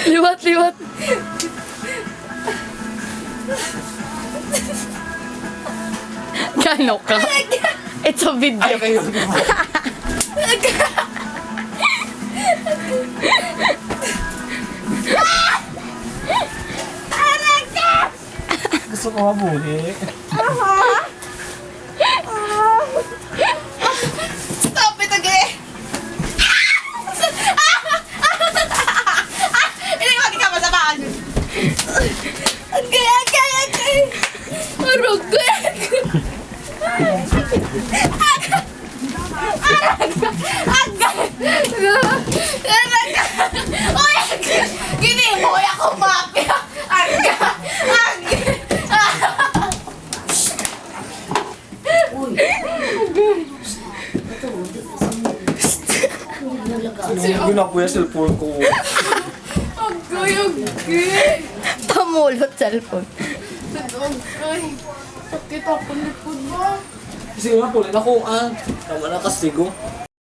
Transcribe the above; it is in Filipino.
Liwat, liwat. Gano ka? It's a video. Ay, kayo. Gusto ko mabuli. Stop it again! Hindi, wag ka masabaan. Agay, agay, agay! Arugay! Agay! Gini mo ako mafia! Agay! Agay! Sinugin ako yung cellphone ko. Agay, agay! Pamulot cellphone. Agay! Sakit ako likod mo. Kasi nga, pulit ako, Tama na kasigo.